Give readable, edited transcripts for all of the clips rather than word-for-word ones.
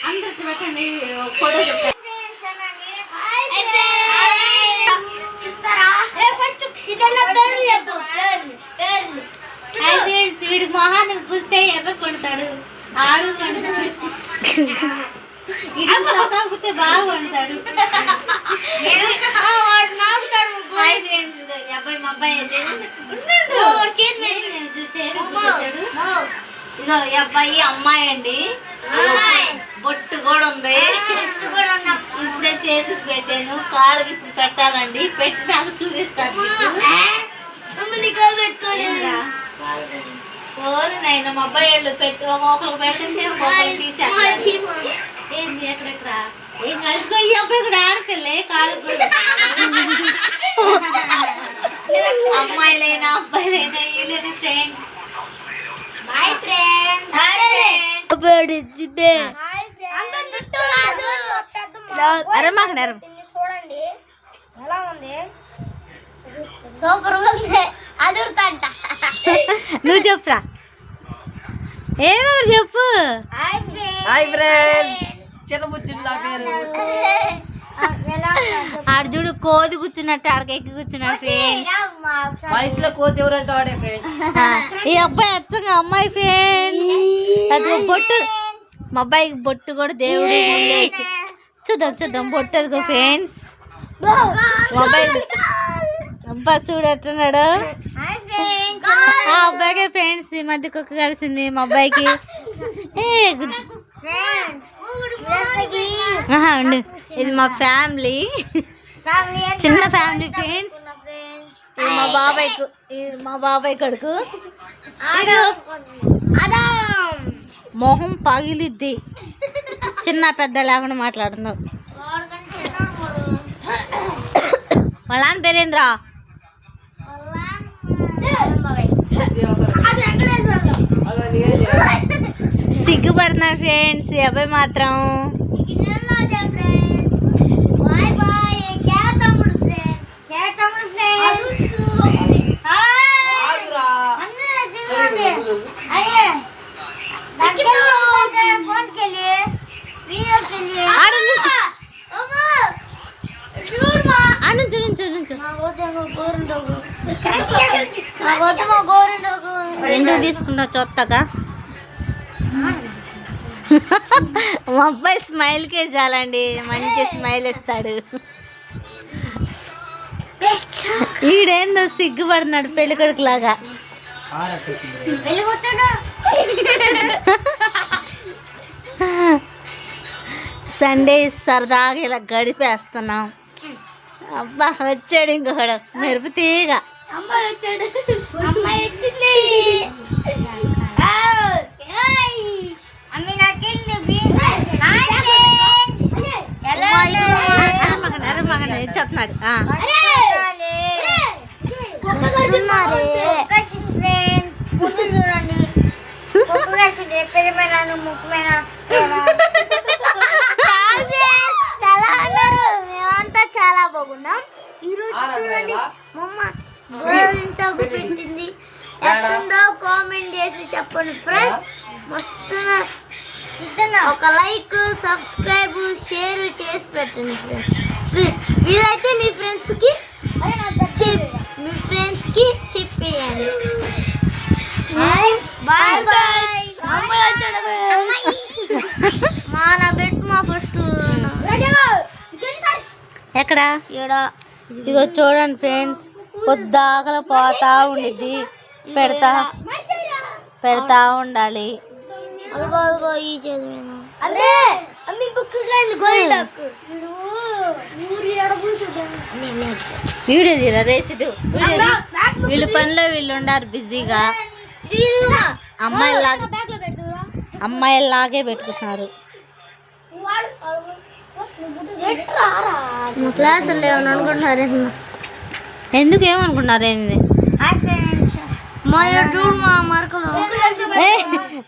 అందరికి పెట్టండి ఫోటో వీడి మొహాన్ని పూస్తే ఎర్ర కొడతాడు ఆడు కొడతాడు ఇడితే బాగా కొడతాడు అబ్బాయి మా అబ్బాయి అయితే ఇదో ఈ అబ్బాయి అమ్మాయి అండి బొట్టు కూడా ఉంది ఇప్పుడే చేతికి పెట్టాను కాళ్ళకి ఇప్పుడు పెట్టాలండి పెట్టి నాకు చూపిస్తాను ఓరు నైనా మా అబ్బాయి వాళ్ళు పెట్టి ఒకరికి పెట్టంటే ఒకరికి తీసేస్తాను ఏంది ఎక్కడెక్కడ ఏం కలుసుకో ఈ అబ్బాయి కూడా ఆడపిల్లే కాళ్ళు కూడా అమ్మాయిలైనా అబ్బాయిలైనా వీళ్ళని ఫ్రెండ్స్ చూడండి ఎలా ఉంది సూపర్ గా ఉంది అదురుతంట నువ్వు చెప్పురా ఏదో ఒకటి చెప్పు హాయ్ ఫ్రెండ్స్ చిన్నబుజ్జిలా పేరు ఆడ చూడు కోది కూర్చున్నట్టు ఆడకెక్కి కూర్చున్నాడు ఫ్రెండ్స్ మా ఇంట్లో కోతి ఎవరంటే వాడే ఫ్రెండ్స్ ఈ అబ్బాయి అచ్చంగా అమ్మాయి ఫ్రెండ్స్ అది బొట్టు మా అబ్బాయికి బొట్టు కూడా దేవుడు ముందే చూద్దాం బొట్టు అదిగో ఫ్రెండ్స్ మా అబ్బాయి అబ్బా చూడు ఎట్టున్నాడు ఆ అబ్బాయికే ఫ్రెండ్స్ ఈ మధ్య కుక్క కలిసింది మా అబ్బాయికి ఉండు ఇది మా ఫ్యామిలీ చిన్న ఫ్యామిలీ ఫ్రెండ్స్ ఇది మా బాబాయ్ కొడుకు మొహం పగిలిద్ది చిన్న పెద్ద లేకుండా మాట్లాడుతున్నావు వాళ్ళ నాన్న పేరేంద్రా సిగ్గుపడుతున్నా ఫ్రెండ్స్ ఈ అబ్బాయి మాత్రం ఎందుకు తీసుకుంటావు చొత్తగా మా అబ్బాయి స్మైల్కే చాలండి మంచి స్మైల్ ఇస్తాడు ఈడేందో సిగ్గుపడుతున్నాడు పెళ్లి కొడుకు లాగా సండే సరదాగా ఇలా గడిపేస్తున్నాం అబ్బా వచ్చాడు ఇంకొకడు మెరుపు తీగ చెప్తున్నాడు మేమంతా చాలా బాగున్నాం. ఈరోజు చూడండి గోరింటాకు పెట్టింది ఎట్టుందో కామెంట్ చేసి చెప్పండి ఫ్రెండ్స్. మస్తు ఒక లైక్ సబ్స్క్రైబ్ షేర్ చేసి పెట్టండి ఫ్రెండ్స్ ప్లీజ్. వీలైతే మీ ఫ్రెండ్స్కి చెప్పేయండి. Bye bye. నా బెట్ మా ఫస్ట్ ఎక్కడ ఇగో చూడండి ఫ్రెండ్స్ పొద్దాకల పోతా ఉండిద్ది పెడతా ఉండాలి. అదిగో ఈ చదివేనా వీడియో తీరా రేసిడు వీళ్ళు పనిలో వీళ్ళు ఉండారు బిజీగా అమ్మాయిలాగే పెట్టుకుంటున్నారు. క్లాసులు ఏమని అనుకుంటున్నారు? ఎందుకు ఏమనుకుంటున్నారు ఏంది?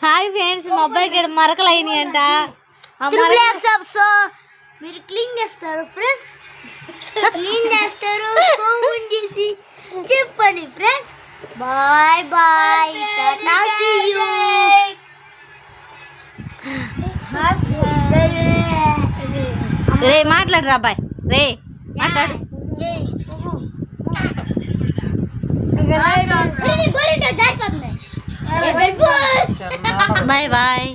హాయ్ ఫ్రెండ్స్ మా అబ్బాయికి మరకలు అయినాయి అంట. మీరు క్లీన్ చేస్తారు ఫ్రెండ్స్, క్లీన్ చేస్తారు కామెంట్ చేసి చెప్పండి ఫ్రెండ్స్. Bye bye. రే మాట్లాడరా బాయ్ రే మాట్లాడు బాయ్ బాయ్